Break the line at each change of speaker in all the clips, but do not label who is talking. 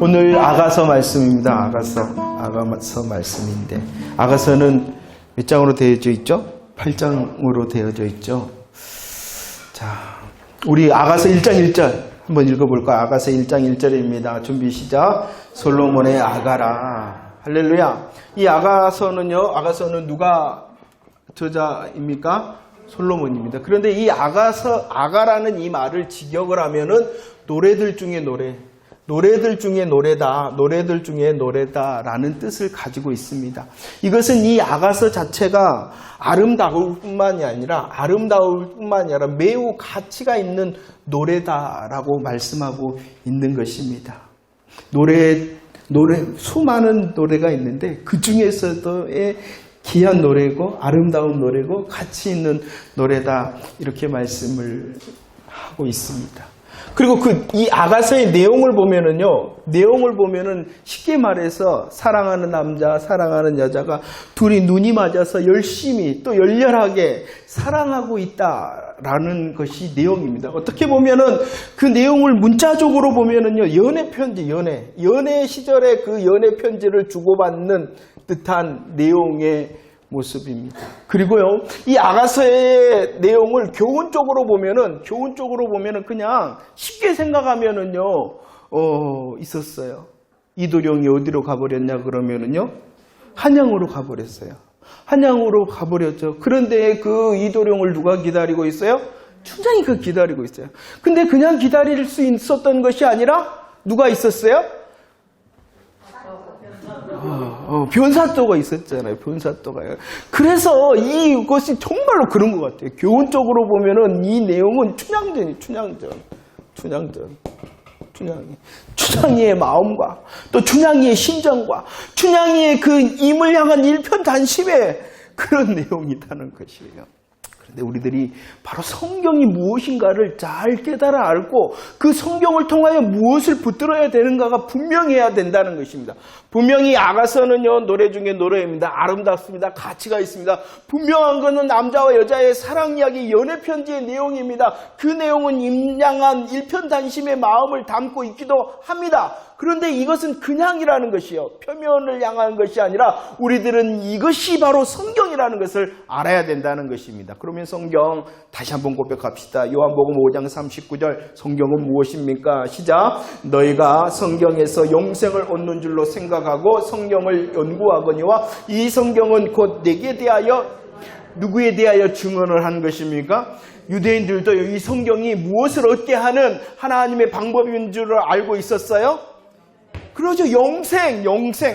오늘 아가서 말씀입니다. 아가서 말씀인데 아가서는 몇 장으로 되어져 있죠? 8장으로 되어져 있죠. 자, 우리 아가서 1장 1절 한번 읽어볼까요? 아가서 1장 1절입니다. 준비 시작. 솔로몬의 아가라. 할렐루야. 이 아가서는 누가 저자입니까? 솔로몬입니다. 그런데 이 아가라는 이 말을 직역을 하면은 노래들 중에 노래다라는 뜻을 가지고 있습니다. 이것은 이 아가서 자체가 아름다울 뿐만이 아니라 매우 가치가 있는 노래다라고 말씀하고 있는 것입니다. 수많은 노래가 있는데 그 중에서도의 귀한 노래고 아름다운 노래고 가치 있는 노래다 이렇게 말씀을 하고 있습니다. 그리고 이 아가서의 내용을 보면은 쉽게 말해서 사랑하는 남자, 사랑하는 여자가 둘이 눈이 맞아서 열심히 또 열렬하게 사랑하고 있다라는 것이 내용입니다. 어떻게 보면은 그 내용을 문자적으로 보면은요, 연애 시절에 그 연애 편지를 주고받는 듯한 내용의 모습입니다. 그리고요, 이 아가서의 내용을 교훈적으로 보면은 그냥 쉽게 생각하면은요, 있었어요. 이도령이 어디로 가버렸냐 그러면은요, 한양으로 가버렸어요. 한양으로 가버렸죠. 그런데 그 이도령을 누가 기다리고 있어요? 춘향이 기다리고 있어요. 근데 그냥 기다릴 수 있었던 것이 아니라 누가 있었어요? 변사또가 있었잖아요. 변사또가요. 그래서 이것이 정말로 그런 것 같아요. 교훈적으로 보면은 이 내용은 춘향이의 마음과 또 춘향이의 심정과 춘향이의 그 임을 향한 일편단심의 그런 내용이라는 것이에요. 그런데 우리들이 바로 성경이 무엇인가를 잘 깨달아 알고 그 성경을 통하여 무엇을 붙들어야 되는가가 분명해야 된다는 것입니다. 분명히 아가서는요, 노래 중에 노래입니다. 아름답습니다. 가치가 있습니다. 분명한 것은 남자와 여자의 사랑 이야기, 연애 편지의 내용입니다. 그 내용은 임양한 일편단심의 마음을 담고 있기도 합니다. 그런데 이것은 그냥이라는 것이요, 표면을 향한 것이 아니라 우리들은 이것이 바로 성경이라는 것을 알아야 된다는 것입니다. 그러면 성경 다시 한번 고백합시다. 요한복음 5장 39절, 성경은 무엇입니까? 시작. 너희가 성경에서 영생을 얻는 줄로 생각하고 성경을 연구하거니와 이 성경은 곧 내게 대하여, 누구에 대하여 증언을 한 것입니까? 유대인들도 이 성경이 무엇을 얻게 하는 하나님의 방법인 줄을 알고 있었어요? 그러죠. 영생.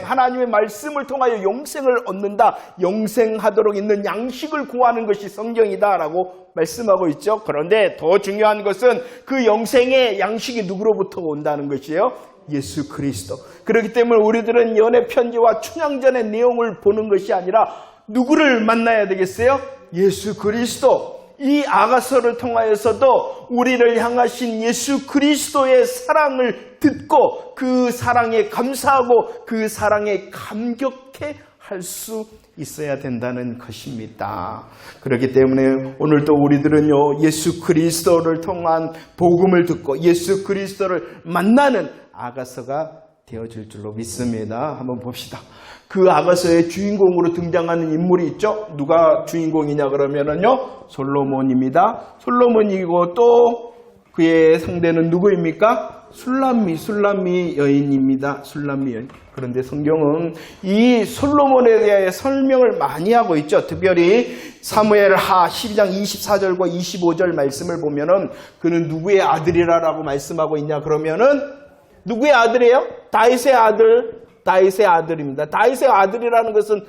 하나님의 말씀을 통하여 영생을 얻는다. 영생하도록 있는 양식을 구하는 것이 성경이다라고 말씀하고 있죠. 그런데 더 중요한 것은 그 영생의 양식이 누구로부터 온다는 것이에요? 예수 그리스도. 그렇기 때문에 우리들은 연애 편지와 춘향전의 내용을 보는 것이 아니라 누구를 만나야 되겠어요? 예수 그리스도. 이 아가서를 통하여서도 우리를 향하신 예수 그리스도의 사랑을 듣고 그 사랑에 감사하고 그 사랑에 감격해 할 수 있어야 된다는 것입니다. 그렇기 때문에 오늘도 우리들은요, 예수 그리스도를 통한 복음을 듣고 예수 그리스도를 만나는 아가서가 되어질 줄로 믿습니다. 한번 봅시다. 그 아가서의 주인공으로 등장하는 인물이 있죠. 누가 주인공이냐 그러면은요, 솔로몬입니다. 솔로몬이고 또 그의 상대는 누구입니까? 술람미 여인입니다. 술람미 여인. 그런데 성경은 이 솔로몬에 대해 설명을 많이 하고 있죠. 특별히 사무엘하 12장 24절과 25절 말씀을 보면은 그는 누구의 아들이라고 말씀하고 있냐 그러면은 누구의 아들이에요? 다윗의 아들입니다. 다윗의 아들이라는 것은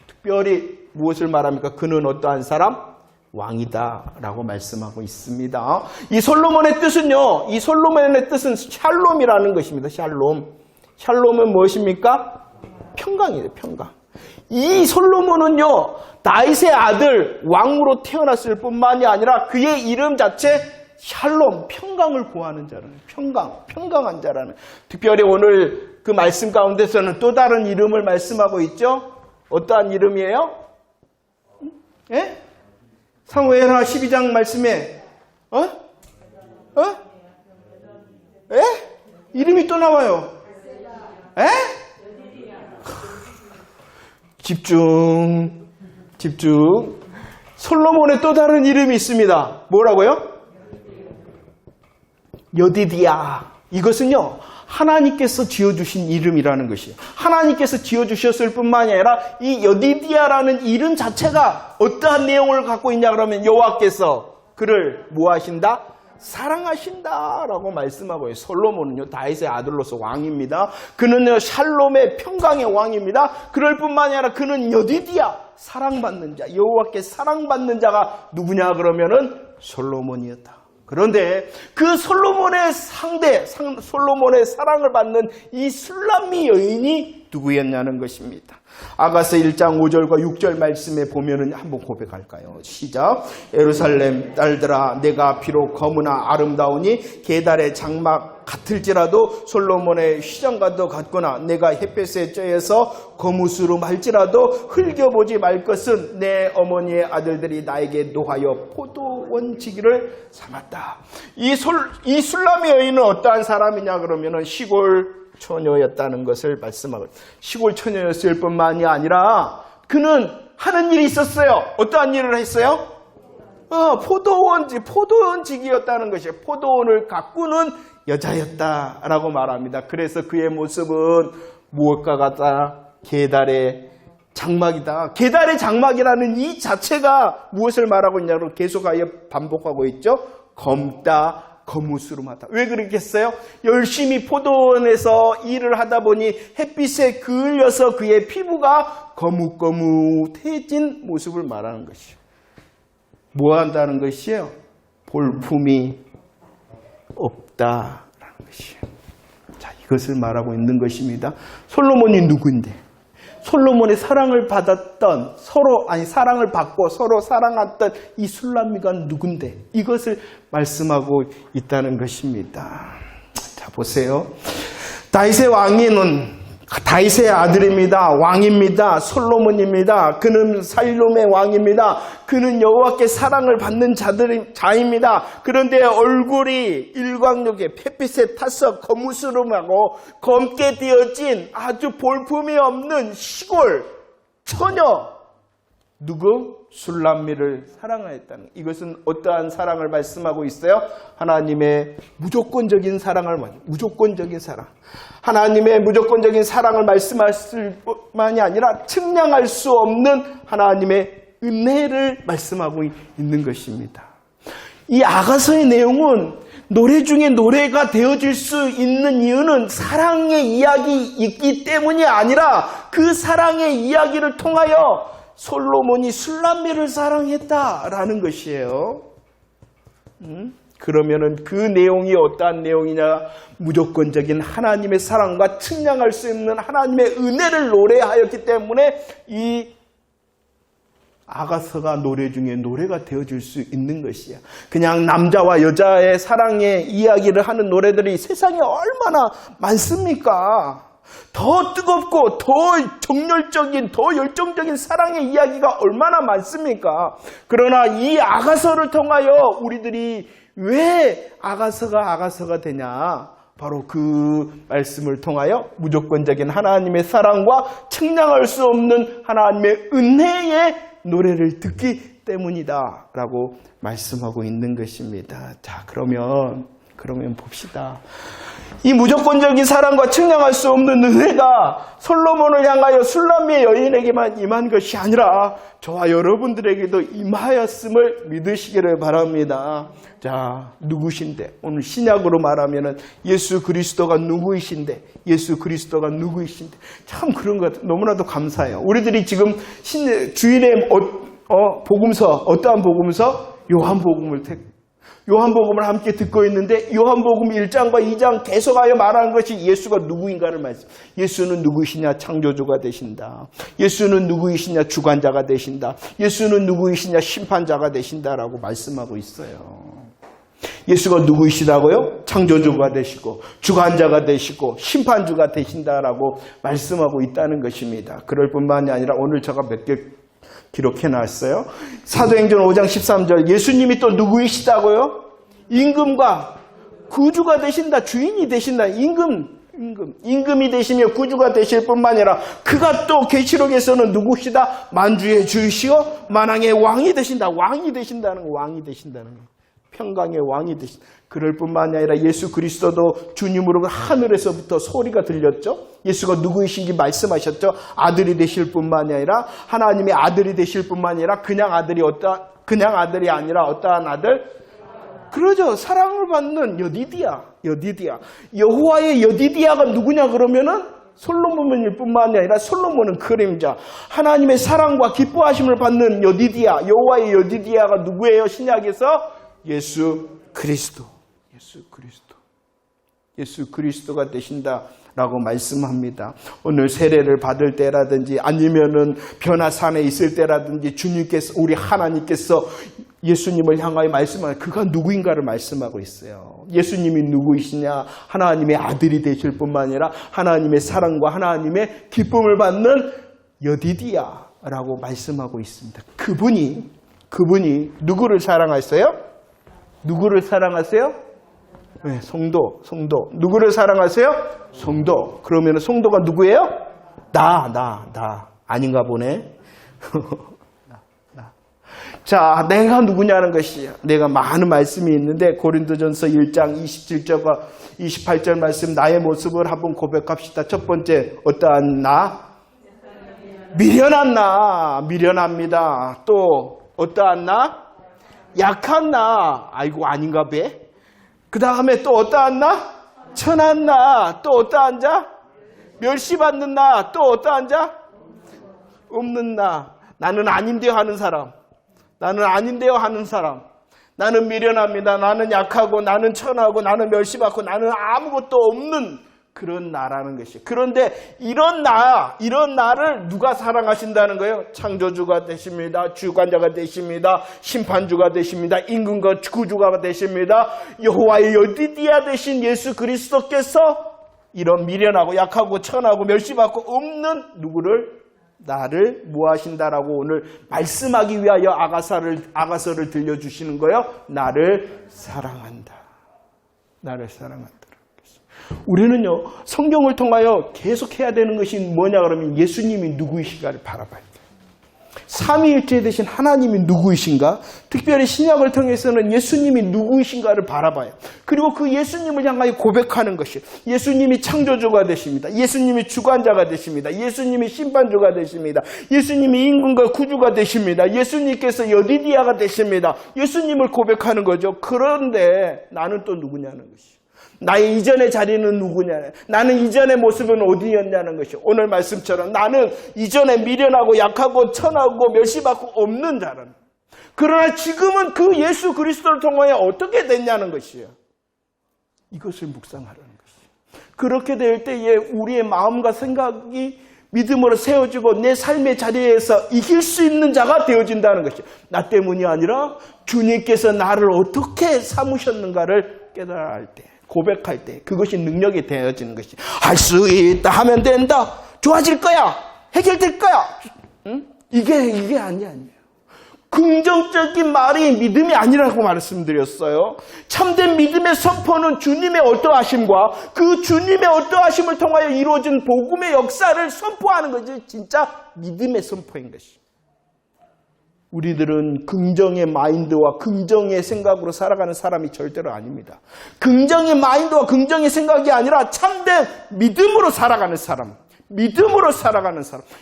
특별히 무엇을 말합니까? 그는 어떠한 사람? 왕이다라고 말씀하고 있습니다. 이 솔로몬의 뜻은 샬롬이라는 것입니다. 샬롬은 무엇입니까? 평강이에요. 평강. 이 솔로몬은요, 다윗의 아들 왕으로 태어났을 뿐만이 아니라 그의 이름 자체 샬롬, 평강을 구하는 자라는, 평강한 자라는. 특별히 오늘 그 말씀 가운데서는 또 다른 이름을 말씀하고 있죠. 어떠한 이름이에요? 예? 사무엘하 12장 말씀에 예? 이름이 또 나와요. 집중. 솔로몬의 또 다른 이름이 있습니다. 뭐라고요? 여디디야. 이것은요, 하나님께서 지어주신 이름이라는 것이에요. 하나님께서 지어주셨을 뿐만이 아니라 이 여디디야라는 이름 자체가 어떠한 내용을 갖고 있냐 그러면 여호와께서 그를 뭐 하신다? 사랑하신다라고 말씀하고 있어요. 솔로몬은요, 다윗의 아들로서 왕입니다. 그는요, 샬롬의 평강의 왕입니다. 그럴 뿐만이 아니라 그는 여디디야, 사랑받는 자, 여호와께 사랑받는 자가 누구냐 그러면은 솔로몬이었다. 그런데 그 솔로몬의 상대, 솔로몬의 사랑을 받는 이 술람미 여인이 누구였냐는 것입니다. 아가서 1장 5절과 6절 말씀에 보면은 한번 고백할까요? 시작. 예루살렘 딸들아, 내가 비록 검으나 아름다우니 계달의 장막 같을지라도 솔로몬의 휘장과도 같구나. 내가 햇볕에 쬐어서 거무스로 말지라도 흘겨보지 말 것은 내 어머니의 아들들이 나에게 노하여 포도원 지기를 삼았다. 이 술람미 여인은 어떠한 사람이냐 그러면은 시골 처녀였다는 것을 말씀하고, 시골 처녀였을 뿐만이 아니라 그는 하는 일이 있었어요. 어떠한 일을 했어요? 포도원직이었다는 것이에요. 포도원을 가꾸는 여자였다라고 말합니다. 그래서 그의 모습은 무엇과 같다? 계달의 장막이다. 계달의 장막이라는 이 자체가 무엇을 말하고 있냐고 계속하여 반복하고 있죠. 검다, 거무스로 맡아. 왜 그러겠어요? 열심히 포도원에서 일을 하다 보니 햇빛에 그을려서 그의 피부가 거뭇거뭇해진 모습을 말하는 것이에요. 뭐 한다는 것이에요? 볼품이 없다라는 것이에요. 자, 이것을 말하고 있는 것입니다. 솔로몬이 누구인데? 솔로몬의 사랑을 받았던, 사랑을 받고 서로 사랑했던 이 술람미가 누군데? 이것을 말씀하고 있다는 것입니다. 자, 보세요. 다윗의 왕위는 다윗의 아들입니다. 왕입니다. 솔로몬입니다. 그는 살롬의 왕입니다. 그는 여호와께 사랑을 받는 자입니다. 그런데 얼굴이 일광욕에 햇빛에 타서 거무스름하고 검게 되어진 아주 볼품이 없는 시골 처녀, 누구? 술람미를 사랑하였다는, 이것은 어떠한 사랑을 말씀하고 있어요? 하나님의 무조건적인 사랑을, 무조건적인 사랑. 하나님의 무조건적인 사랑을 말씀할 뿐만이 아니라 측량할 수 없는 하나님의 은혜를 말씀하고 있는 것입니다. 이 아가서의 내용은 노래 중에 노래가 되어질 수 있는 이유는 사랑의 이야기이기 때문이 아니라 그 사랑의 이야기를 통하여 솔로몬이 술람미를 사랑했다라는 것이에요. 그러면은 그 내용이 어떠한 내용이냐? 무조건적인 하나님의 사랑과 측량할 수 없는 하나님의 은혜를 노래하였기 때문에 이 아가서가 노래 중에 노래가 되어줄 수 있는 것이야. 그냥 남자와 여자의 사랑의 이야기를 하는 노래들이 세상에 얼마나 많습니까? 더 뜨겁고 더 정열적인, 더 열정적인 사랑의 이야기가 얼마나 많습니까? 그러나 이 아가서를 통하여 우리들이 왜 아가서가 되냐? 바로 그 말씀을 통하여 무조건적인 하나님의 사랑과 측량할 수 없는 하나님의 은혜의 노래를 듣기 때문이다 라고 말씀하고 있는 것입니다. 자, 그러면 봅시다. 이 무조건적인 사랑과 측량할 수 없는 은혜가 솔로몬을 향하여 술람미의 여인에게만 임한 것이 아니라 저와 여러분들에게도 임하였음을 믿으시기를 바랍니다. 자, 누구신데? 오늘 신약으로 말하면은 예수 그리스도가 누구이신데? 참 그런 것 너무나도 감사해요. 우리들이 지금 주일에 복음서, 어떠한 복음서? 요한복음을 함께 듣고 있는데 요한복음 1장과 2장 계속하여 말하는 것이 예수가 누구인가를 말씀. 예수는 누구이시냐? 창조주가 되신다. 예수는 누구이시냐? 주관자가 되신다. 예수는 누구이시냐? 심판자가 되신다라고 말씀하고 있어요. 예수가 누구이시다고요? 창조주가 되시고 주관자가 되시고 심판주가 되신다라고 말씀하고 있다는 것입니다. 그럴 뿐만이 아니라 오늘 제가 몇 개 기록해놨어요. 사도행전 5장 13절 예수님이 또 누구이시다고요? 임금과 구주가 되신다. 주인이 되신다. 임금 임금이 되시며 구주가 되실 뿐만 아니라 그가 또 계시록에서는 누구시다? 만주의 주시오 만왕의 왕이 되신다. 왕이 되신다는 거. 평강의 왕이 되신다. 그럴 뿐만 아니라 예수 그리스도도 주님으로 하늘에서부터 소리가 들렸죠. 예수가 누구이신지 말씀하셨죠. 아들이 되실 뿐만 아니라 하나님의 아들이 되실 뿐만 아니라 그냥 아들이 아니라 어떠한 아들? 그러죠. 사랑을 받는 여디디아. 여호와의 여디디아가 누구냐 그러면은 솔로몬일 뿐만 아니라 솔로몬은 그림자. 하나님의 사랑과 기뻐하심을 받는 여디디아. 여호와의 여디디아가 누구예요? 신약에서 예수 그리스도가 되신다라고 말씀합니다. 오늘 세례를 받을 때라든지 아니면은 변화산에 있을 때라든지 주님께서 우리 하나님께서 예수님을 향하여 말씀하는 그가 누구인가를 말씀하고 있어요. 예수님이 누구이시냐? 하나님의 아들이 되실 뿐만 아니라 하나님의 사랑과 하나님의 기쁨을 받는 여디디아라고 말씀하고 있습니다. 그분이 누구를 사랑하세요? 네, 성도. 누구를 사랑하세요? 성도. 그러면 성도가 누구예요? 나. 아닌가 보네. 자, 내가 누구냐는 것이에요. 내가 많은 말씀이 있는데 고린도전서 1장 27절과 28절 말씀 나의 모습을 한번 고백합시다. 첫 번째 어떠한 나? 미련한 나. 미련합니다. 또 어떠한 나? 약한 나. 아이고 아닌가 봐. 그 다음에 또 어떠한 나? 천한 나. 또 어떠한 자? 멸시받는 나. 또 어떠한 자? 없는 나. 나는 아닌데요 하는 사람. 나는 미련합니다. 나는 약하고 나는 천하고 나는 멸시받고 나는 아무것도 없는 그런 나라는 것이에요. 그런데 이런 나를 누가 사랑하신다는 거예요? 창조주가 되십니다. 주관자가 되십니다. 심판주가 되십니다. 임금과 구주가 되십니다. 여호와의 여디디아 되신 예수 그리스도께서 이런 미련하고 약하고 천하고 멸시받고 없는 나를 무하신다라고 오늘 말씀하기 위하여 아가서를 들려주시는 거예요. 나를 사랑한다. 우리는요, 성경을 통하여 계속 해야 되는 것이 뭐냐 그러면 예수님이 누구이신가를 바라봐야 돼요. 삼위일체 되신 하나님이 누구이신가? 특별히 신약을 통해서는 예수님이 누구이신가를 바라봐요. 그리고 그 예수님을 향하여 고백하는 것이 예수님이 창조주가 되십니다. 예수님이 주관자가 되십니다. 예수님이 심판주가 되십니다. 예수님이 임금과 구주가 되십니다. 예수님께서 여디디아가 되십니다. 예수님을 고백하는 거죠. 그런데 나는 또 누구냐는 것이. 나의 이전의 자리는 누구냐? 나는 이전의 모습은 어디였냐는 것이. 오늘 말씀처럼 나는 이전에 미련하고 약하고 천하고 멸시받고 없는 자라는. 그러나 지금은 그 예수 그리스도를 통하여 어떻게 됐냐는 것이에요. 이것을 묵상하라는 것이에요. 그렇게 될 때에 우리의 마음과 생각이 믿음으로 세워지고 내 삶의 자리에서 이길 수 있는 자가 되어진다는 것이에요. 나 때문이 아니라 주님께서 나를 어떻게 삼으셨는가를 깨달아야 할 때. 고백할 때 그것이 능력이 되어지는 것이. 할 수 있다 하면 된다. 좋아질 거야. 해결될 거야. 응? 이게 아니에요. 긍정적인 말이 믿음이 아니라고 말씀드렸어요. 참된 믿음의 선포는 주님의 어떠하심과 그 주님의 어떠하심을 통하여 이루어진 복음의 역사를 선포하는 것이 진짜 믿음의 선포인 것이. 우리들은 긍정의 마인드와 긍정의 생각으로 살아가는 사람이 절대로 아닙니다. 긍정의 마인드와 긍정의 생각이 아니라 참된 믿음으로 살아가는 사람.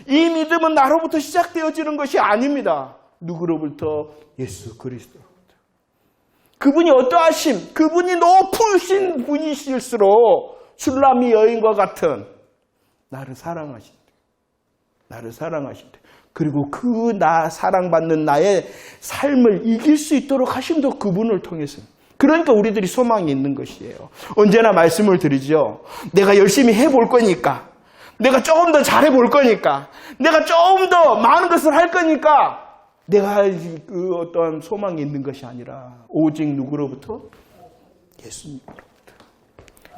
이 믿음은 나로부터 시작되어지는 것이 아닙니다. 누구로부터? 예수 그리스도로부터. 그분이 어떠하심? 그분이 높으신 분이실수록 술람이 여인과 같은 나를 사랑하신대. 그리고 그 나 사랑받는 나의 삶을 이길 수 있도록 하심도 그분을 통해서. 그러니까 우리들이 소망이 있는 것이에요. 언제나 말씀을 드리죠. 내가 열심히 해볼 거니까. 내가 조금 더 잘해볼 거니까. 내가 조금 더 많은 것을 할 거니까. 내가 그 어떠한 소망이 있는 것이 아니라 오직 누구로부터? 예수님으로부터.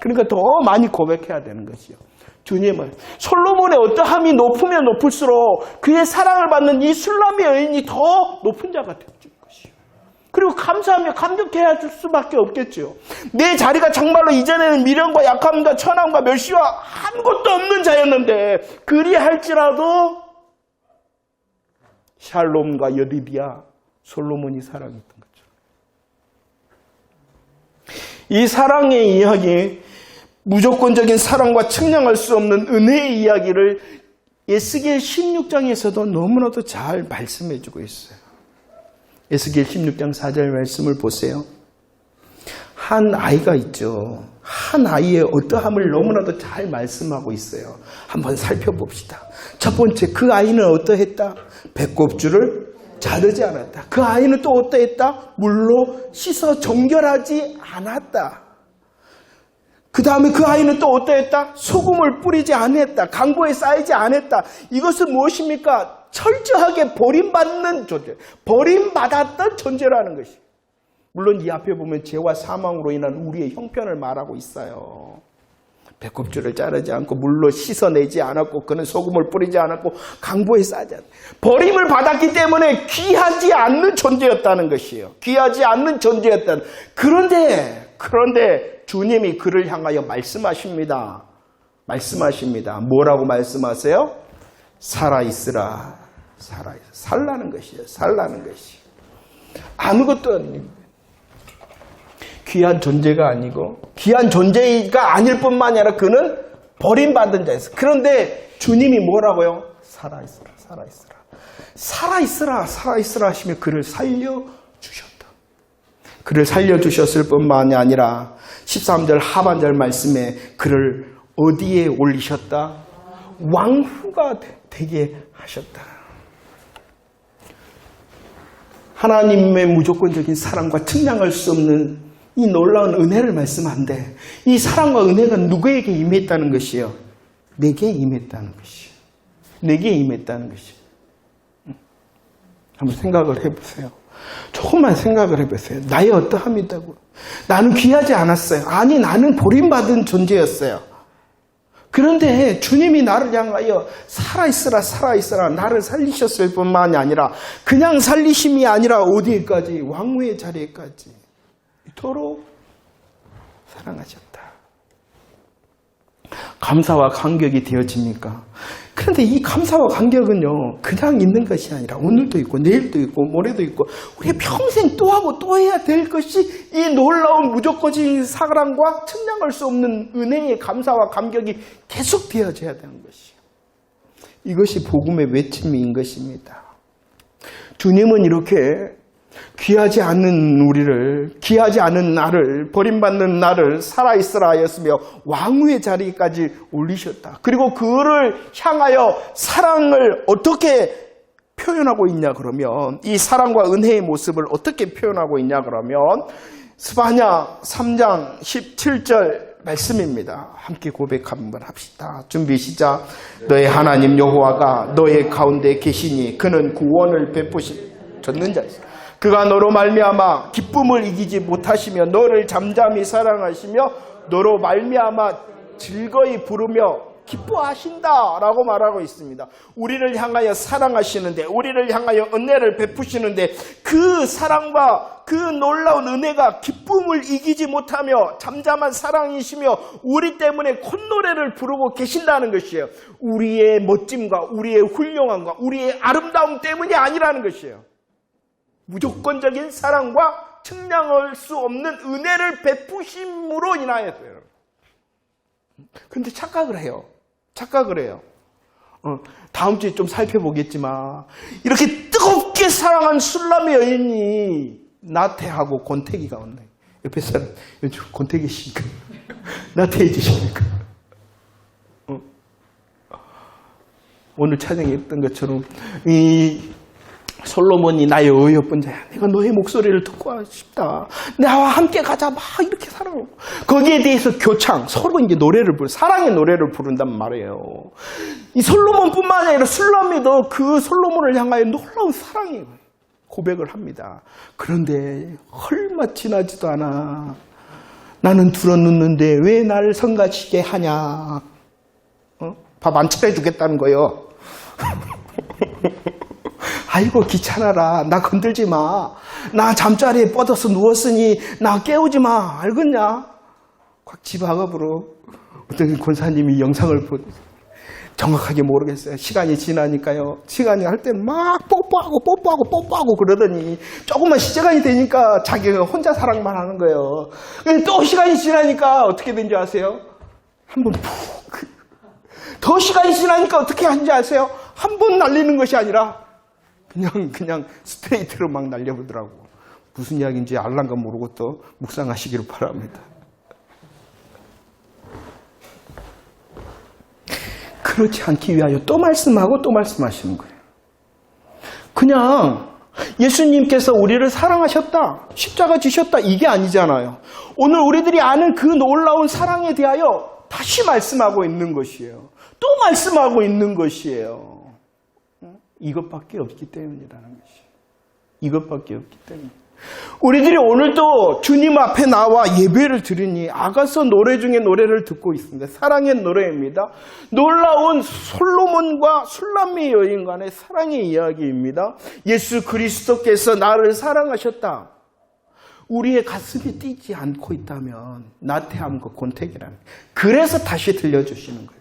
그러니까 더 많이 고백해야 되는 것이요. 주님을. 솔로몬의 어떠함이 높으면 높을수록 그의 사랑을 받는 이 술람의 여인이 더 높은 자가 되어질 것이요. 그리고 감사하며 감격해야 할 수밖에 없겠죠. 내 자리가 정말로 이전에는 미련과 약함과 천함과 멸시와 아무것도 없는 자였는데 그리할지라도 샬롬과 여디디아 솔로몬이 사랑했던 거죠. 이 사랑의 이야기, 무조건적인 사랑과 측량할 수 없는 은혜의 이야기를 에스겔 16장에서도 너무나도 잘 말씀해 주고 있어요. 에스겔 16장 4절 말씀을 보세요. 한 아이가 있죠. 한 아이의 어떠함을 너무나도 잘 말씀하고 있어요. 한번 살펴봅시다. 첫 번째, 그 아이는 어떠했다? 배꼽줄을 자르지 않았다. 그 아이는 또 어떠했다? 물로 씻어 정결하지 않았다. 그 다음에 그 아이는 또 어떠했다? 소금을 뿌리지 않았다. 강보에 쌓이지 않았다. 이것은 무엇입니까? 철저하게 버림받는 존재, 버림받았던 존재라는 것이. 물론 이 앞에 보면 죄와 사망으로 인한 우리의 형편을 말하고 있어요. 배꼽줄을 자르지 않고 물로 씻어내지 않았고 그는 소금을 뿌리지 않았고 강보에 쌓지 않았다. 버림을 받았기 때문에 귀하지 않는 존재였다는 것이에요. 귀하지 않는 존재였다는. 그런데 주님이 그를 향하여 말씀하십니다. 뭐라고 말씀하세요? 살아있으라. 살라는 것이에요. 아무것도 아닙니다. 귀한 존재가 아니고 귀한 존재가 아닐 뿐만 아니라 그는 버림받은 자였어요. 그런데 주님이 뭐라고요? 살아있으라 하시며 그를 살려주셨다. 그를 살려주셨을 뿐만이 아니라 13절 하반절 말씀에 그를 어디에 올리셨다? 왕후가 되게 하셨다. 하나님의 무조건적인 사랑과 측량할 수 없는 이 놀라운 은혜를 말씀하는데 이 사랑과 은혜가 누구에게 임했다는 것이요? 내게 임했다는 것이요. 한번 생각을 해보세요. 조금만 생각을 해보세요. 나의 어떠함이 있다고. 나는 귀하지 않았어요. 아니, 나는 버림받은 존재였어요. 그런데 주님이 나를 향하여 살아있으라 나를 살리셨을 뿐만이 아니라 그냥 살리심이 아니라 어디에까지? 왕후의 자리에까지 이토록 사랑하셨다. 감사와 감격이 되어집니까? 그런데 이 감사와 감격은요, 그냥 있는 것이 아니라 오늘도 있고 내일도 있고 모레도 있고 우리가 평생 또 하고 또 해야 될 것이 이 놀라운 무조건적인 사랑과 측량할 수 없는 은혜의 감사와 감격이 계속 되어져야 되는 것이에요. 이것이 복음의 외침인 것입니다. 주님은 이렇게 귀하지 않는 우리를, 귀하지 않은 나를, 버림받는 나를 살아있으라 하였으며 왕후의 자리까지 올리셨다. 그리고 그를 향하여 사랑을 어떻게 표현하고 있냐 그러면, 이 사랑과 은혜의 모습을 어떻게 표현하고 있냐 그러면 스바냐 3장 17절 말씀입니다. 함께 고백 한번 합시다. 준비 시작. 너의 하나님 여호와가 너의 가운데 계시니 그는 구원을 베푸셨는 자이다. 그가 너로 말미암아 기쁨을 이기지 못하시며 너를 잠잠히 사랑하시며 너로 말미암아 즐거이 부르며 기뻐하신다라고 말하고 있습니다. 우리를 향하여 사랑하시는데, 우리를 향하여 은혜를 베푸시는데 그 사랑과 그 놀라운 은혜가 기쁨을 이기지 못하며 잠잠한 사랑이시며 우리 때문에 콧노래를 부르고 계신다는 것이에요. 우리의 멋짐과 우리의 훌륭함과 우리의 아름다움 때문이 아니라는 것이에요. 무조건적인 사랑과 측량할 수 없는 은혜를 베푸심으로 인하여서요. 근데 착각을 해요. 다음 주에 좀 살펴보겠지만 이렇게 뜨겁게 사랑한 술람의 여인이 나태하고 권태기가 온다. 옆에 사람, 권태기십니까? 나태해지십니까? 오늘 찬양에 했던 것처럼 이 솔로몬이 나의 어여쁜 자야. 내가 너의 목소리를 듣고 싶다. 나와 함께 가자. 막 이렇게 사랑하고. 거기에 대해서 교창, 서로 이제 사랑의 노래를 부른단 말이에요. 이 솔로몬뿐만 아니라 술람이도 그 솔로몬을 향하여 놀라운 사랑의 고백을 합니다. 그런데 얼마 지나지도 않아. 나는 들어눕는데 왜 나를 성가시게 하냐. 밥 안 차려주겠다는 거예요. 아이고 귀찮아라. 나 건들지 마. 나 잠자리에 뻗어서 누웠으니 나 깨우지 마. 알겠냐? 꽉 집어박으로 어떤 권사님이 영상을 정확하게 모르겠어요. 시간이 지나니까요. 시간이 할 때 막 뽀뽀하고 그러더니 조금만 시간이 되니까 자기가 혼자 사랑만 하는 거예요. 또 시간이 지나니까 어떻게 된지 아세요? 한번 푹. 더 시간이 지나니까 어떻게 하는지 아세요? 한 번 날리는 것이 아니라 그냥 스트레이트로 막 날려보더라고. 무슨 이야기인지 알랑가 모르고 또 묵상하시기를 바랍니다. 그렇지 않기 위하여 또 말씀하고 또 말씀하시는 거예요. 그냥 예수님께서 우리를 사랑하셨다, 십자가 지셨다 이게 아니잖아요. 오늘 우리들이 아는 그 놀라운 사랑에 대하여 다시 말씀하고 있는 것이에요. 또 말씀하고 있는 것이에요. 이것밖에 없기 때문이라는 것이에요. 이것밖에 없기 때문에. 우리들이 오늘도 주님 앞에 나와 예배를 드리니 아가서 노래 중에 노래를 듣고 있습니다. 사랑의 노래입니다. 놀라운 솔로몬과 술람미 여인 간의 사랑의 이야기입니다. 예수 그리스도께서 나를 사랑하셨다. 우리의 가슴이 뛰지 않고 있다면 나태함과 곤택이라는 거예요. 그래서 다시 들려주시는 거예요.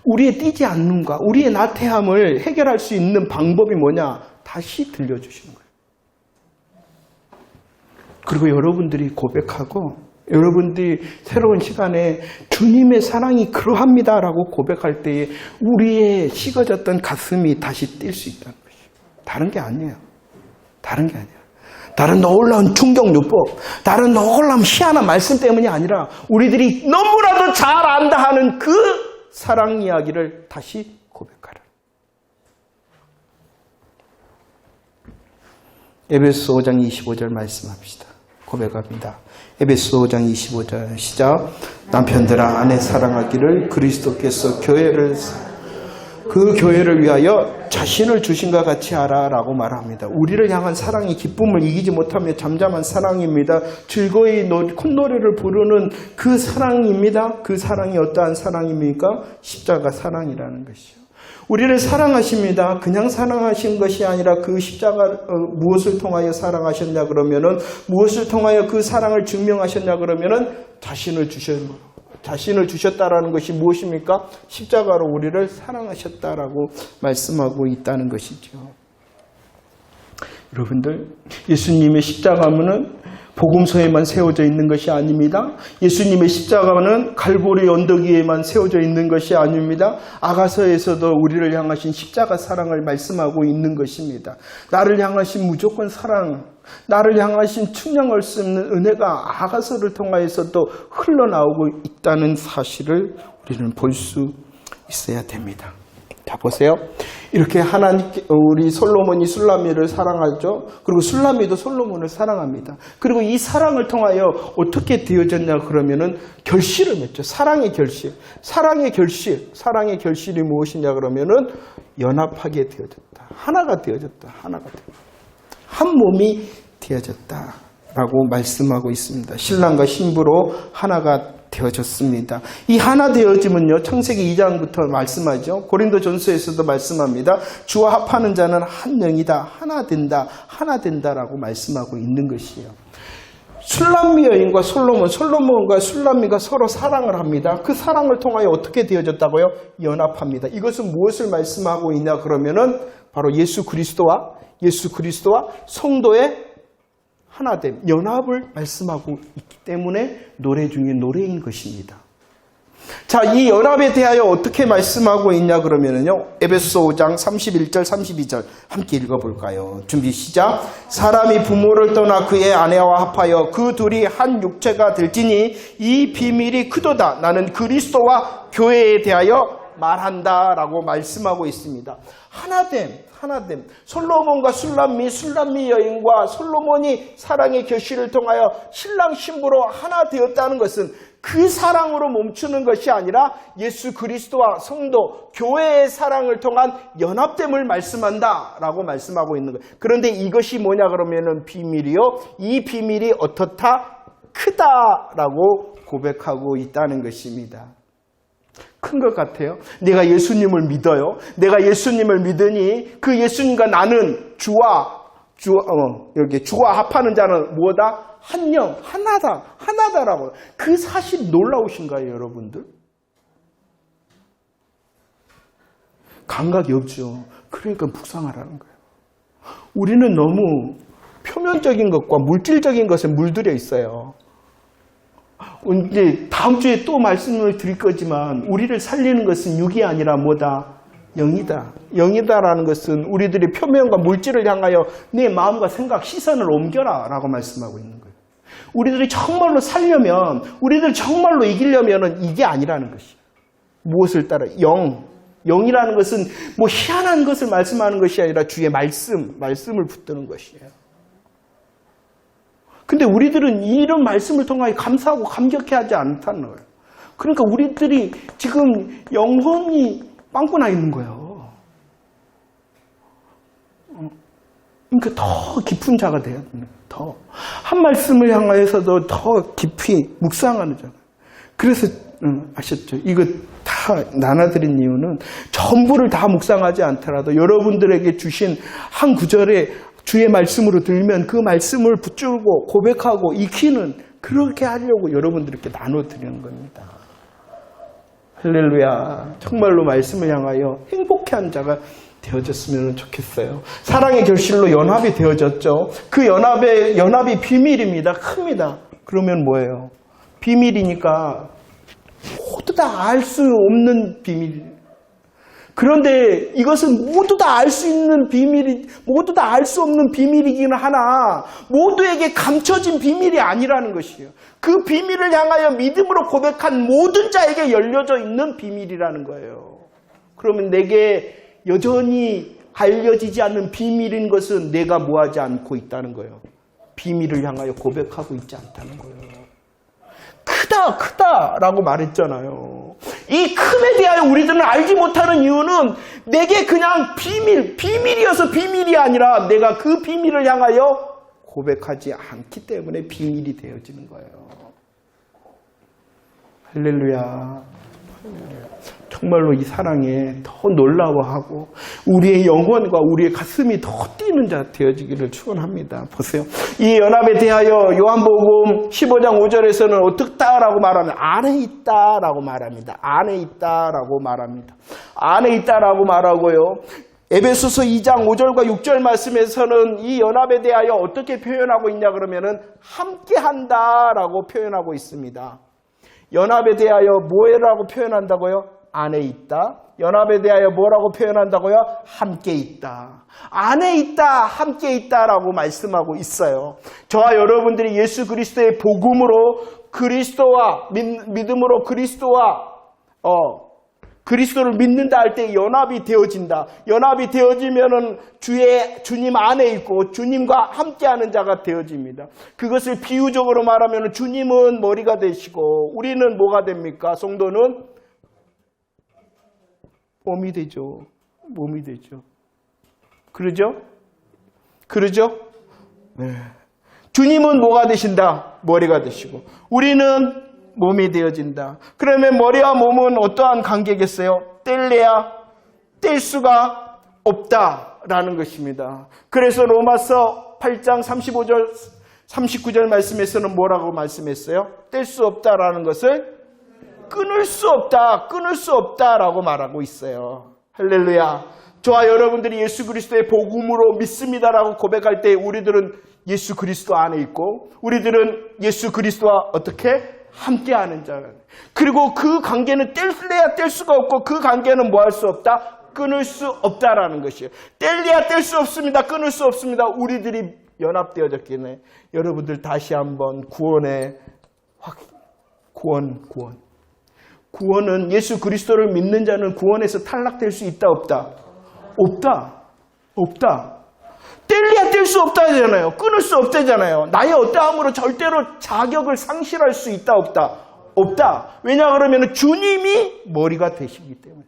우리의 뛰지 않는과 우리의 나태함을 해결할 수 있는 방법이 뭐냐? 다시 들려주시는 거예요. 그리고 여러분들이 고백하고 여러분들이 새로운 시간에 주님의 사랑이 그러합니다라고 고백할 때에 우리의 식어졌던 가슴이 다시 뛸 수 있다는 것이에요. 다른 게 아니에요. 다른 게 아니에요. 다른 놀라운 충격요법, 다른 놀라운 희한한 말씀 때문이 아니라 우리들이 너무나도 잘 안다 하는 그 사랑 이야기를 다시 고백하라. 에베소 5장 25절 말씀합시다. 고백합니다. 에베소 5장 25절 시작. 남편들아 아내 사랑하기를 그리스도께서 그 교회를 위하여 자신을 주신과 같이 하라 라고 말합니다. 우리를 향한 사랑이 기쁨을 이기지 못하며 잠잠한 사랑입니다. 즐거이 콧노래를 부르는 그 사랑입니다. 그 사랑이 어떠한 사랑입니까? 십자가 사랑이라는 것이요. 우리를 사랑하십니다. 그냥 사랑하신 것이 아니라 그 십자가 무엇을 통하여 사랑하셨냐 그러면은 무엇을 통하여 그 사랑을 증명하셨냐 그러면은 자신을 주셨다라는 것이 무엇입니까? 십자가로 우리를 사랑하셨다라고 말씀하고 있다는 것이죠. 여러분들, 예수님의 십자가는 복음서에만 세워져 있는 것이 아닙니다. 예수님의 십자가는 갈보리 언덕 위에만 세워져 있는 것이 아닙니다. 아가서에서도 우리를 향하신 십자가 사랑을 말씀하고 있는 것입니다. 나를 향하신 무조건 사랑, 나를 향하신 측량할 수 없는 은혜가 아가서를 통하여서도 흘러나오고 있다는 사실을 우리는 볼 수 있어야 됩니다. 자, 보세요. 이렇게 하나님께 우리 솔로몬이 술람미를 사랑하죠. 그리고 술람미도 솔로몬을 사랑합니다. 그리고 이 사랑을 통하여 어떻게 되어졌냐 그러면은 결실을 맺죠. 사랑의 결실. 사랑의 결실이 무엇이냐 그러면은 연합하게 되어졌다. 하나가 되어졌다. 한 몸이 되어졌다라고 말씀하고 있습니다. 신랑과 신부로 하나가 되어졌습니다. 이 하나 되어짐은요, 창세기 2장부터 말씀하죠. 고린도전서에서도 말씀합니다. 주와 합하는 자는 한 영이다, 하나 된다라고 말씀하고 있는 것이에요. 술람미 여인과 솔로몬과 술람미가 서로 사랑을 합니다. 그 사랑을 통하여 어떻게 되어졌다고요? 연합합니다. 이것은 무엇을 말씀하고 있냐 그러면은 바로 예수 그리스도와 성도의 하나됨, 연합을 말씀하고 있기 때문에 노래 중에 노래인 것입니다. 자, 이 연합에 대하여 어떻게 말씀하고 있냐 그러면은요, 에베소 5장 31절 32절 함께 읽어볼까요? 준비 시작. 사람이 부모를 떠나 그의 아내와 합하여 그 둘이 한 육체가 될지니 이 비밀이 크도다. 나는 그리스도와 교회에 대하여 말한다 라고 말씀하고 있습니다. 하나됨. 솔로몬과 술람미 여인과 솔로몬이 사랑의 결실을 통하여 신랑 신부로 하나 되었다는 것은 그 사랑으로 멈추는 것이 아니라 예수 그리스도와 성도, 교회의 사랑을 통한 연합됨을 말씀한다 라고 말씀하고 있는 거예요. 그런데 이것이 뭐냐 그러면은 비밀이요. 이 비밀이 어떻다? 크다라고 고백하고 있다는 것입니다. 큰 것 같아요? 내가 예수님을 믿어요. 내가 예수님을 믿으니 그 예수님과 나는 주와 합하는 자는 뭐다? 한 영, 하나다라고. 그 사실이 놀라우신가요, 여러분들? 감각이 없죠. 그러니까 묵상하라는 거예요. 우리는 너무 표면적인 것과 물질적인 것에 물들여 있어요. 이제 다음 주에 또 말씀을 드릴 거지만 우리를 살리는 것은 육이 아니라 뭐다? 영이다. 영이다라는 것은 우리들의 표면과 물질을 향하여 내 마음과 생각, 시선을 옮겨라 라고 말씀하고 있는 거예요. 우리들이 정말로 살려면, 우리들 정말로 이기려면 이게 아니라는 것이에요. 무엇을 따라? 영이라는 것은 뭐 희한한 것을 말씀하는 것이 아니라 주의 말씀을 붙드는 것이에요. 근데 우리들은 이런 말씀을 통하여 감사하고 감격해하지 않다는 거예요. 그러니까 우리들이 지금 영혼이 빵꾸 나 있는 거예요. 그러니까 더 깊은 자가 돼야 됩니다. 더. 한 말씀을 향하여서도 더 깊이 묵상하는 자. 그래서 아셨죠? 이거 다 나눠드린 이유는 전부를 다 묵상하지 않더라도 여러분들에게 주신 한 구절에 주의 말씀으로 들면 그 말씀을 붙들고 고백하고 익히는 그렇게 하려고 여러분들께 나눠드리는 겁니다. 할렐루야. 정말로 말씀을 향하여 행복해한 자가 되어졌으면 좋겠어요. 사랑의 결실로 연합이 되어졌죠. 그 연합이 비밀입니다. 큽니다. 그러면 뭐예요? 비밀이니까 모두 다 알 수 없는 비밀. 그런데 이것은 모두 다 알 수 있는 비밀이, 모두 다 알 수 없는 비밀이기는 하나 모두에게 감춰진 비밀이 아니라는 것이에요. 그 비밀을 향하여 믿음으로 고백한 모든 자에게 열려져 있는 비밀이라는 거예요. 그러면 내게 여전히 알려지지 않는 비밀인 것은 내가 뭐하지 않고 있다는 거예요. 비밀을 향하여 고백하고 있지 않다는 거예요. 크다라고 말했잖아요. 이 큼에 대하여 우리들은 알지 못하는 이유는 내게 그냥 비밀이어서 비밀이 아니라 내가 그 비밀을 향하여 고백하지 않기 때문에 비밀이 되어지는 거예요. 할렐루야. 정말로 이 사랑에 더 놀라워하고 우리의 영혼과 우리의 가슴이 더 뛰는 자 되어지기를 축원합니다. 보세요. 이 연합에 대하여 요한복음 15장 5절에서는 어떻다라고 말하면 안에 있다라고 말합니다. 안에 있다라고 말합니다. 안에 있다라고 말하고요. 에베소서 2장 5절과 6절 말씀에서는 이 연합에 대하여 어떻게 표현하고 있냐 그러면은 함께한다라고 표현하고 있습니다. 연합에 대하여 뭐라고 표현한다고요? 안에 있다. 연합에 대하여 뭐라고 표현한다고요? 함께 있다. 안에 있다, 함께 있다라고 말씀하고 있어요. 저와 여러분들이 예수 그리스도의 복음으로 그리스도와 믿음으로 그리스도를 믿는다 할 때 연합이 되어진다. 연합이 되어지면은 주님 안에 있고 주님과 함께하는 자가 되어집니다. 그것을 비유적으로 말하면 주님은 머리가 되시고 우리는 뭐가 됩니까? 성도는 몸이 되죠. 몸이 되죠. 그러죠? 네. 주님은 뭐가 되신다? 머리가 되시고 우리는 몸이 되어진다. 그러면 머리와 몸은 어떠한 관계겠어요? 뗄래야 뗄 수가 없다라는 것입니다. 그래서 로마서 8장 35절 39절 말씀에서는 뭐라고 말씀했어요? 뗄 수 없다라는 것을 끊을 수 없다라고 말하고 있어요. 할렐루야. 저와 여러분들이 예수 그리스도의 복음으로 믿습니다라고 고백할 때 우리들은 예수 그리스도 안에 있고 우리들은 예수 그리스도와 어떻게? 함께하는 자. 그리고 그 관계는 뗄래야 뗄 수가 없고 그 관계는 뭐 할 수 없다? 끊을 수 없다라는 것이에요. 뗄래야 뗄 수 없습니다. 끊을 수 없습니다. 우리들이 연합되어졌기에 여러분들 다시 한번 구원은 예수 그리스도를 믿는 자는 구원에서 탈락될 수 있다 없다? 없다. 뗄래야 뗄 수 없다잖아요. 끊을 수 없다잖아요. 나의 어떠함으로 절대로 자격을 상실할 수 있다 없다. 왜냐 그러면 주님이 머리가 되시기 때문에.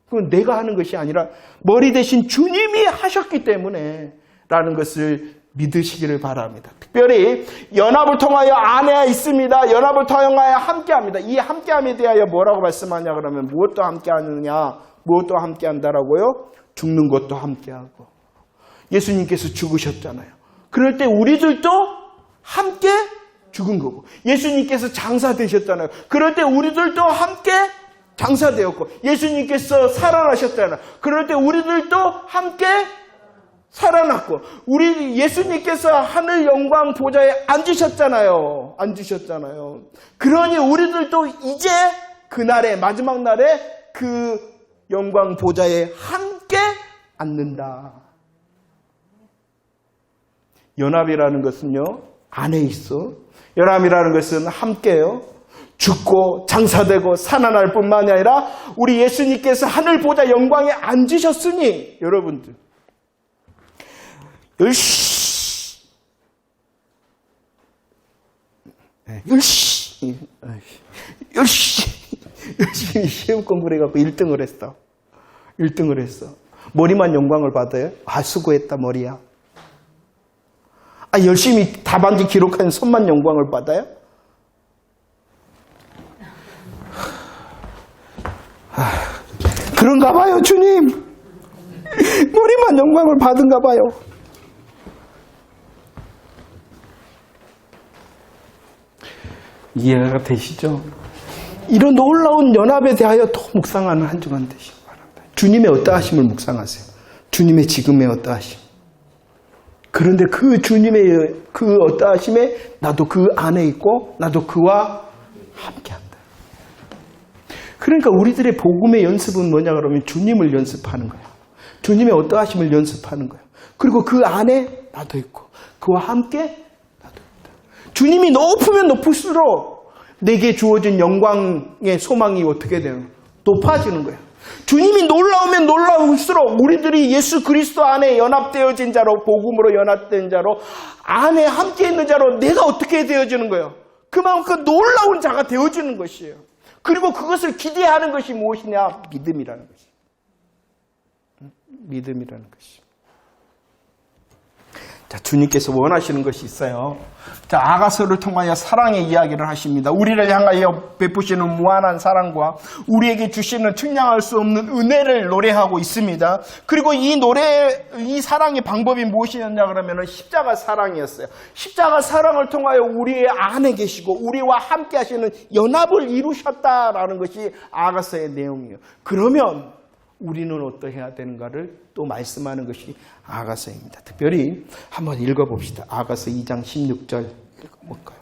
그건 내가 하는 것이 아니라 머리 대신 주님이 하셨기 때문에 라는 것을 믿으시기를 바랍니다. 특별히 연합을 통하여 안에 있습니다. 연합을 통하여 함께합니다. 이 함께함에 대하여 뭐라고 말씀하냐 그러면 무엇도 함께하느냐, 무엇도 함께한다라고요? 죽는 것도 함께하고. 예수님께서 죽으셨잖아요. 그럴 때 우리들도 함께 죽은 거고, 예수님께서 장사되셨잖아요. 그럴 때 우리들도 함께 장사되었고, 예수님께서 살아나셨잖아요. 그럴 때 우리들도 함께 살아났고, 우리 예수님께서 하늘 영광 보좌에 앉으셨잖아요. 그러니 우리들도 이제 그날에, 마지막 날에 그 영광 보좌에 함께 앉는다. 연합이라는 것은요, 안에 있어. 연합이라는 것은 함께요. 죽고 장사되고 살아날 뿐만이 아니라 우리 예수님께서 하늘 보좌 영광에 앉으셨으니 여러분들 열심히 시험 공부를 해갖고 1등을 했어. 1등을 했어. 머리만 영광을 받아요? 아, 수고했다, 머리야. 아, 열심히 답안지 기록한 손만 영광을 받아요? 그런가 봐요, 주님. 머리만 영광을 받은가 봐요. 이해가 되시죠? 이런 놀라운 연합에 대하여 더 묵상하는 한 주간 되시기 바랍니다. 주님의 어떠하심을 묵상하세요. 주님의 지금의 어떠하심. 그런데 그 주님의 그 어떠하심에 나도 그 안에 있고 나도 그와 함께한다. 그러니까 우리들의 복음의 연습은 뭐냐 그러면 주님을 연습하는 거야. 주님의 어떠하심을 연습하는 거야. 그리고 그 안에 나도 있고 그와 함께 나도 있다. 주님이 높으면 높을수록 내게 주어진 영광의 소망이 어떻게 되는 거야? 높아지는 거야. 주님이 놀라우면 놀라울수록 우리들이 예수 그리스도 안에 연합되어진 자로, 복음으로 연합된 자로, 안에 함께 있는 자로 내가 어떻게 되어지는 거예요? 그만큼 놀라운 자가 되어지는 것이에요. 그리고 그것을 기대하는 것이 무엇이냐? 믿음이라는 것이. 믿음이라는 것이. 자, 주님께서 원하시는 것이 있어요. 자, 아가서를 통하여 사랑의 이야기를 하십니다. 우리를 향하여 베푸시는 무한한 사랑과 우리에게 주시는 측량할 수 없는 은혜를 노래하고 있습니다. 그리고 이 사랑의 방법이 무엇이었냐 그러면 십자가 사랑이었어요. 십자가 사랑을 통하여 우리의 안에 계시고 우리와 함께 하시는 연합을 이루셨다라는 것이 아가서의 내용이에요. 그러면 우리는 어떠해야 되는가를 또 말씀하는 것이 아가서입니다. 특별히 한번 읽어봅시다. 아가서 2장 16절 읽어볼까요?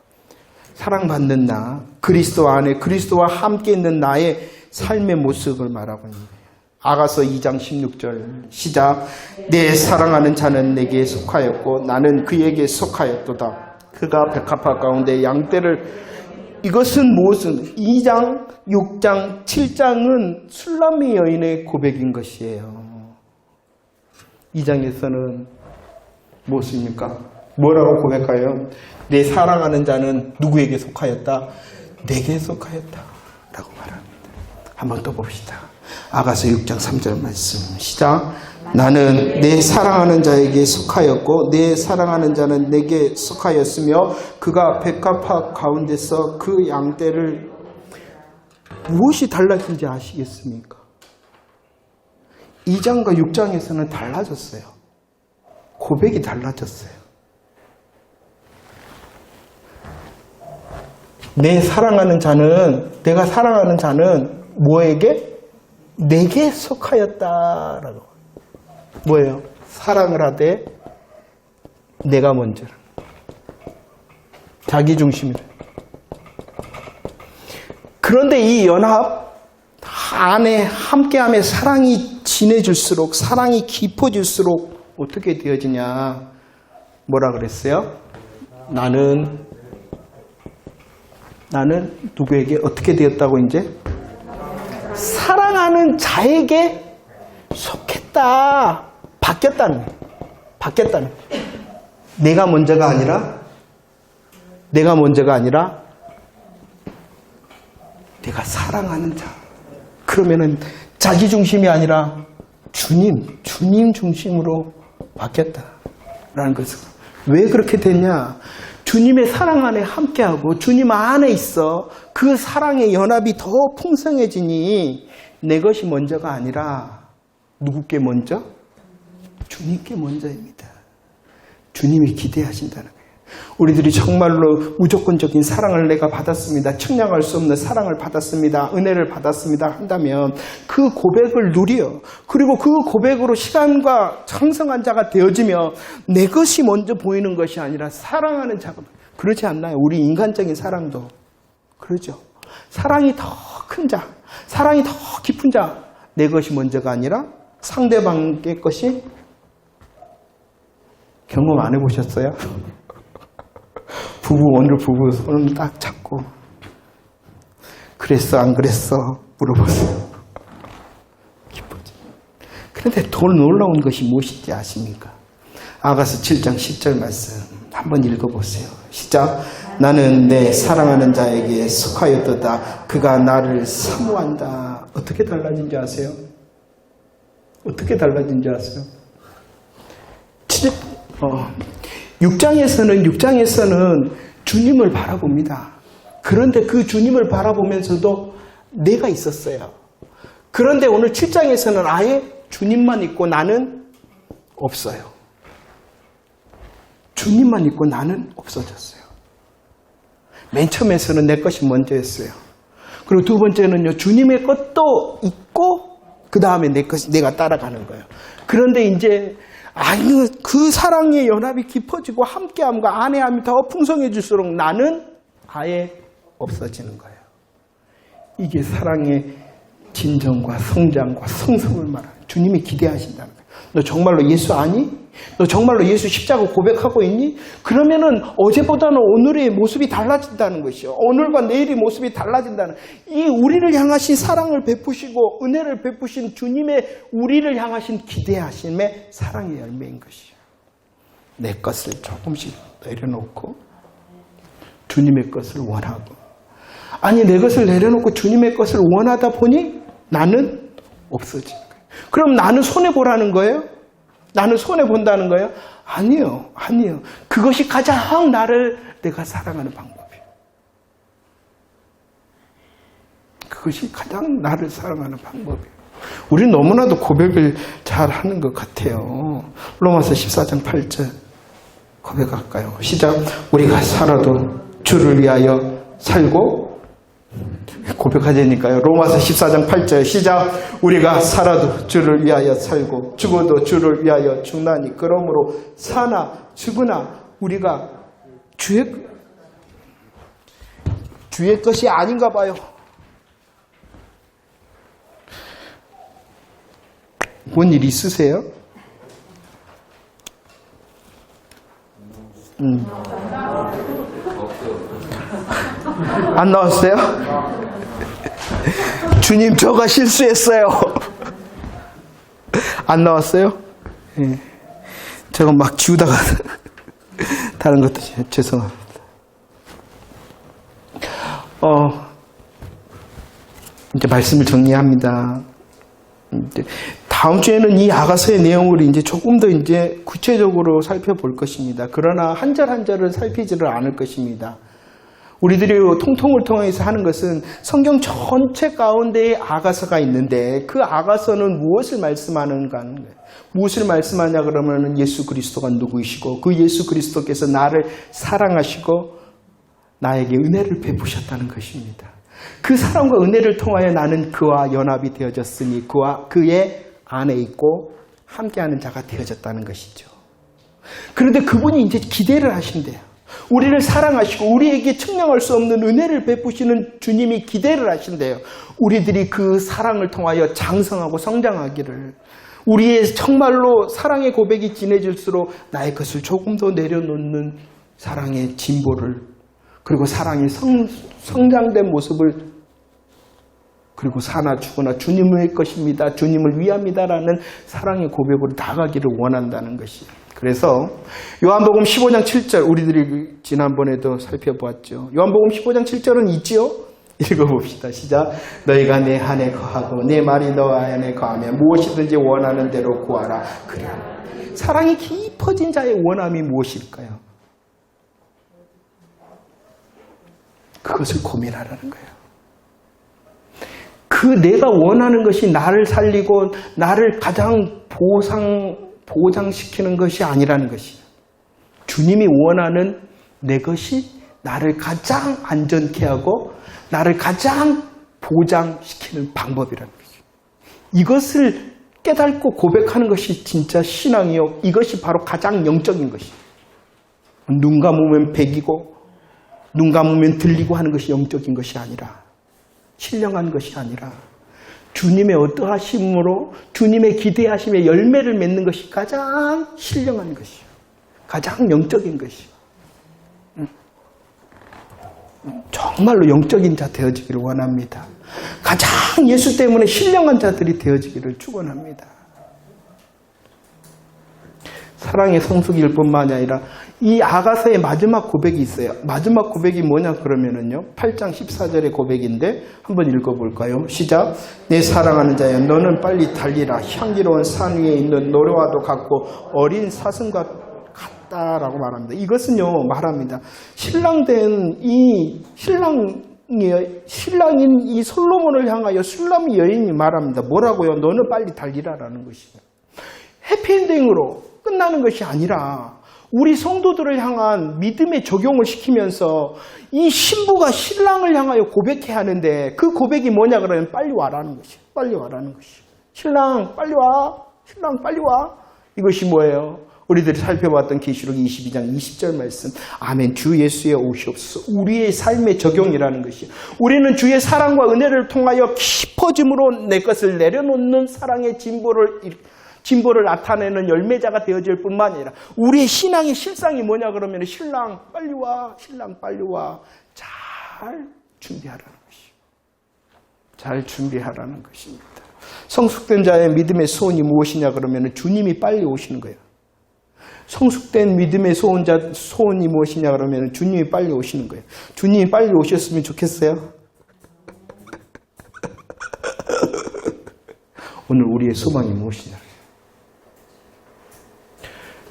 사랑받는 나, 그리스도 안에 그리스도와 함께 있는 나의 삶의 모습을 말하고 있는 거예요. 아가서 2장 16절 시작. 내 사랑하는 자는 내게 속하였고 나는 그에게 속하였도다. 그가 백합화 가운데 양떼를. 이것은 무엇은 2장, 6장, 7장은 술람미 여인의 고백인 것이에요. 2장에서는 무엇입니까? 뭐라고 고백하여? 내 사랑하는 자는 누구에게 속하였다? 내게 속하였다 라고 말합니다. 한번 또 봅시다. 아가서 6장 3절 말씀 시작. 나는 내 사랑하는 자에게 속하였고 내 사랑하는 자는 내게 속하였으며 그가 백합화 가운데서 그 양떼를. 무엇이 달라진지 아시겠습니까? 2장과 6장에서는 달라졌어요. 고백이 달라졌어요. 내가 사랑하는 자는 뭐에게? 내게 속하였다라고. 뭐예요? 사랑을 하되 내가 먼저. 자기 중심이래. 그런데 이 연합 안에 함께함에 사랑이 진해질수록, 사랑이 깊어질수록 어떻게 되어지냐? 뭐라 그랬어요? 나는 누구에게 어떻게 되었다고 이제? 사랑하는 자에게 속했다. 바뀌었다는 거예요. 내가 먼저가 아니라 내가 사랑하는 자. 그러면은 자기 중심이 아니라 주님 중심으로 바뀌었다라는 것을. 왜 그렇게 됐냐? 주님의 사랑 안에 함께하고 주님 안에 있어 그 사랑의 연합이 더 풍성해지니 내 것이 먼저가 아니라 누구께 먼저? 주님께 먼저입니다. 주님이 기대하신다는 거예요. 우리들이 정말로 무조건적인 사랑을 내가 받았습니다. 측량할 수 없는 사랑을 받았습니다. 은혜를 받았습니다. 한다면 그 고백을 누려 그리고 그 고백으로 시간과 장성한 자가 되어지며 내 것이 먼저 보이는 것이 아니라 사랑하는 자가 그렇지 않나요? 우리 인간적인 사랑도 그러죠. 사랑이 더 큰 자, 사랑이 더 깊은 자, 내 것이 먼저가 아니라 상대방의 것이 경험 안 해보셨어요? 오늘 부부 손을 딱 잡고 그랬어 안 그랬어 물어보세요. 기쁘지. 그런데 더 놀라운 것이 무엇인지 아십니까? 아가서 7장 10절 말씀 한번 읽어보세요. 시작. 나는 내 사랑하는 자에게 속하였도다. 그가 나를 사모한다. 어떻게 달라진지 아세요? 어떻게 달라진지 아세요? 6장에서는 주님을 바라봅니다. 그런데 그 주님을 바라보면서도 내가 있었어요. 그런데 오늘 7장에서는 아예 주님만 있고 나는 없어요. 주님만 있고 나는 없어졌어요. 맨 처음에서는 내 것이 먼저였어요. 그리고 두 번째는요, 주님의 것도 있고 그 다음에 내가 따라가는 거예요. 그런데 이제 그 사랑의 연합이 깊어지고 함께함과 안해함이 더 풍성해질수록 나는 아예 없어지는 거예요. 이게 사랑의 진정과 성장과 성숙을 말하는 주님이 기대하신다는 거예요. 너 정말로 예수 아니? 너 정말로 예수 십자가 고백하고 있니? 그러면은 어제보다는 오늘의 모습이 달라진다는 것이요. 오늘과 내일의 모습이 달라진다는 이 우리를 향하신 사랑을 베푸시고 은혜를 베푸신 주님의 우리를 향하신 기대하심의 사랑의 열매인 것이요. 내 것을 조금씩 내려놓고 주님의 것을 원하고 아니 내 것을 내려놓고 주님의 것을 원하다 보니 나는 없어지는 거예요. 그럼 나는 손해보라는 거예요? 나는 손해본다는 거예요? 아니요. 그것이 가장 내가 사랑하는 방법이에요. 그것이 가장 나를 사랑하는 방법이에요. 우리는 너무나도 고백을 잘 하는 것 같아요. 로마서 14장 8절 고백할까요? 시작. 우리가 살아도 주를 위하여 살고 고백하자니까요. 로마서 14장 8절 시작. 우리가 살아도 주를 위하여 살고 죽어도 주를 위하여 죽나니 그러므로 사나 죽으나 우리가 주의 것이 아닌가 봐요. 뭔 일 있으세요? 안 나왔어요? 주님 저가 실수했어요. 안 나왔어요? 예. 제가 막 지우다가 다른 것도 죄송합니다. 이제 말씀을 정리합니다. 이제 다음 주에는 이 아가서의 내용을 이제 조금 더 이제 구체적으로 살펴볼 것입니다. 그러나 한 절 한 절을 살피지를 않을 것입니다. 우리들이 통통을 통해서 하는 것은 성경 전체 가운데에 아가서가 있는데 그 아가서는 무엇을 말씀하는가 하는 거예요. 무엇을 말씀하냐 그러면 예수 그리스도가 누구이시고 그 예수 그리스도께서 나를 사랑하시고 나에게 은혜를 베푸셨다는 것입니다. 그 사랑과 은혜를 통하여 나는 그와 연합이 되어졌으니 그와 그의 안에 있고 함께하는 자가 되어졌다는 것이죠. 그런데 그분이 이제 기대를 하신대요. 우리를 사랑하시고 우리에게 측량할 수 없는 은혜를 베푸시는 주님이 기대를 하신대요. 우리들이 그 사랑을 통하여 장성하고 성장하기를 우리의 정말로 사랑의 고백이 진해질수록 나의 것을 조금 더 내려놓는 사랑의 진보를 그리고 사랑이 성장된 모습을 그리고 사나 죽으나 주님의 것입니다. 주님을 위함이다라는 사랑의 고백으로 나가기를 원한다는 것이에요. 그래서 요한복음 15장 7절 우리들이 지난번에도 살펴보았죠. 요한복음 15장 7절은 있지요? 읽어봅시다. 시작. 너희가 내 안에 거하고 내 말이 너 안에 거하면 무엇이든지 원하는 대로 구하라. 그래. 사랑이 깊어진 자의 원함이 무엇일까요? 그것을 고민하라는 거예요. 그 내가 원하는 것이 나를 살리고 나를 가장 보장시키는 것이 아니라는 것이에요. 주님이 원하는 내 것이 나를 가장 안전케 하고 나를 가장 보장시키는 방법이라는 것이에요. 이것을 깨닫고 고백하는 것이 진짜 신앙이요. 이것이 바로 가장 영적인 것이에요. 눈 감으면 백이고 눈 감으면 들리고 하는 것이 영적인 것이 아니라 신령한 것이 아니라 주님의 어떠하심으로 주님의 기대하심에 열매를 맺는 것이 가장 신령한 것이요. 가장 영적인 것이요. 정말로 영적인 자 되어지기를 원합니다. 가장 예수 때문에 신령한 자들이 되어지기를 축원합니다. 사랑의 성숙일 뿐만이 아니라 이 아가서의 마지막 고백이 있어요. 마지막 고백이 뭐냐 그러면은요. 8장 14절의 고백인데 한번 읽어볼까요? 시작. 내 사랑하는 자여 너는 빨리 달리라. 향기로운 산 위에 있는 노래와도 같고 어린 사슴과 같다라고 말합니다. 이것은요 말합니다. 신랑인 이 솔로몬을 향하여 슐람이 여인이 말합니다. 뭐라고요? 너는 빨리 달리라라는 것이에요. 해피엔딩으로 끝나는 것이 아니라 우리 성도들을 향한 믿음의 적용을 시키면서 이 신부가 신랑을 향하여 고백해야 하는데 그 고백이 뭐냐 그러면 빨리 와라는 것이에요. 빨리 와라는 것이에요. 신랑 빨리 와. 신랑 빨리 와. 이것이 뭐예요? 우리들이 살펴봤던 계시록 22장 20절 말씀. 아멘. 주 예수의 오시옵소서. 우리의 삶의 적용이라는 것이에요. 우리는 주의 사랑과 은혜를 통하여 깊어짐으로 내 것을 내려놓는 사랑의 진보를 나타내는 열매자가 되어질 뿐만 아니라 우리의 신앙의 실상이 뭐냐 그러면 신랑 빨리 와. 신랑 빨리 와. 잘 준비하라는 것이에요. 잘 준비하라는 것입니다. 성숙된 자의 믿음의 소원이 무엇이냐 그러면 주님이 빨리 오시는 거예요. 성숙된 믿음의 소원이 무엇이냐 그러면 주님이 빨리 오시는 거예요. 주님이 빨리 오셨으면 좋겠어요? 오늘 우리의 소망이 무엇이냐?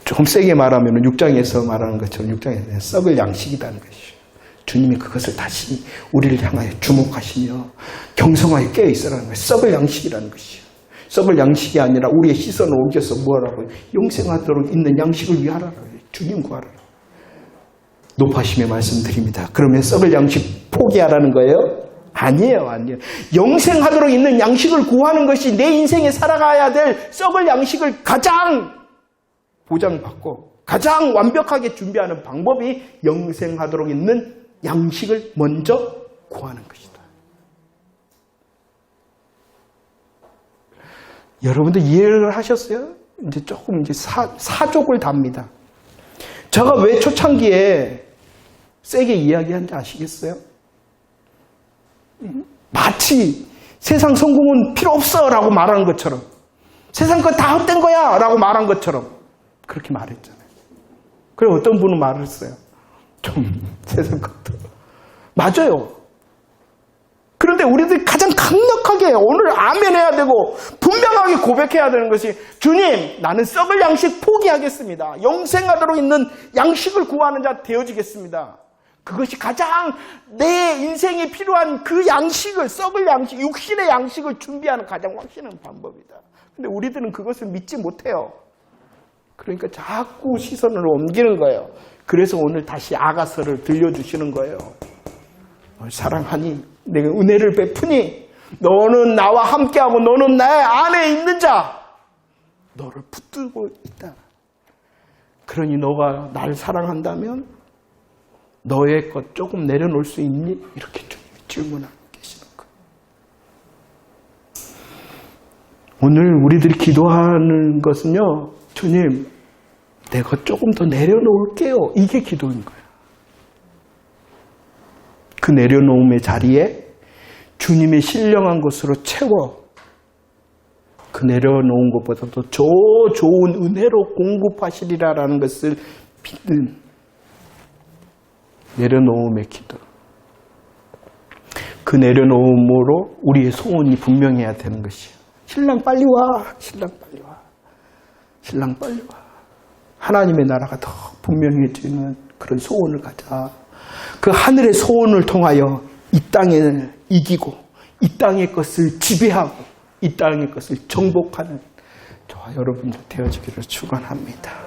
조금 세게 말하면 6장에서 말하는 것처럼 6장에서 썩을 양식이라는 것이죠. 주님이 그것을 다시 우리를 향하여 주목하시며 경성하여 깨어있으라는 거예요. 썩을 양식이라는 것이죠. 썩을 양식이 아니라 우리의 시선을 옮겨서 뭐라고요? 영생하도록 있는 양식을 위하라고 해요. 주님 구하라. 높아심의 말씀드립니다. 그러면 썩을 양식 포기하라는 거예요? 아니에요. 영생하도록 있는 양식을 구하는 것이 내 인생에 살아가야 될 썩을 양식을 가장 보장받고 가장 완벽하게 준비하는 방법이 영생하도록 있는 양식을 먼저 구하는 것이다. 여러분들 이해를 하셨어요? 이제 조금 사족을 답니다. 제가 왜 초창기에 세게 이야기한지 아시겠어요? 마치 세상 성공은 필요 없어 라고 말하는 것처럼 세상 건 다 헛된 거야 라고 말한 것처럼 그렇게 말했잖아요. 그리고 어떤 분은 말을 했어요. 좀 세상 것도 맞아요. 그런데 우리들이 가장 강력하게 오늘 아멘 해야 되고 분명하게 고백해야 되는 것이 주님 나는 썩을 양식 포기하겠습니다. 영생하도록 있는 양식을 구하는 자 되어지겠습니다. 그것이 가장 내 인생에 필요한 그 양식을 썩을 양식 육신의 양식을 준비하는 가장 확실한 방법이다. 근데 우리들은 그것을 믿지 못해요. 그러니까 자꾸 시선을 옮기는 거예요. 그래서 오늘 다시 아가서를 들려주시는 거예요. 사랑하니 내가 은혜를 베푸니 너는 나와 함께하고 너는 나의 안에 있는 자 너를 붙들고 있다. 그러니 너가 나를 사랑한다면 너의 것 조금 내려놓을 수 있니? 이렇게 질문하고 계시는 거예요. 오늘 우리들이 기도하는 것은요. 주님 내가 조금 더 내려놓을게요. 이게 기도인 거예요. 그 내려놓음의 자리에 주님의 신령한 것으로 채워 그 내려놓은 것보다도 더 좋은 은혜로 공급하시리라라는 것을 믿는 내려놓음의 기도. 그 내려놓음으로 우리의 소원이 분명해야 되는 것이에요. 신랑 빨리 와. 신랑 빨리 와. 신랑 빨리 와. 하나님의 나라가 더 분명해지는 그런 소원을 가자. 그 하늘의 소원을 통하여 이 땅을 이기고 이 땅의 것을 지배하고 이 땅의 것을 정복하는 저와 여러분들 되어지기를 축원합니다.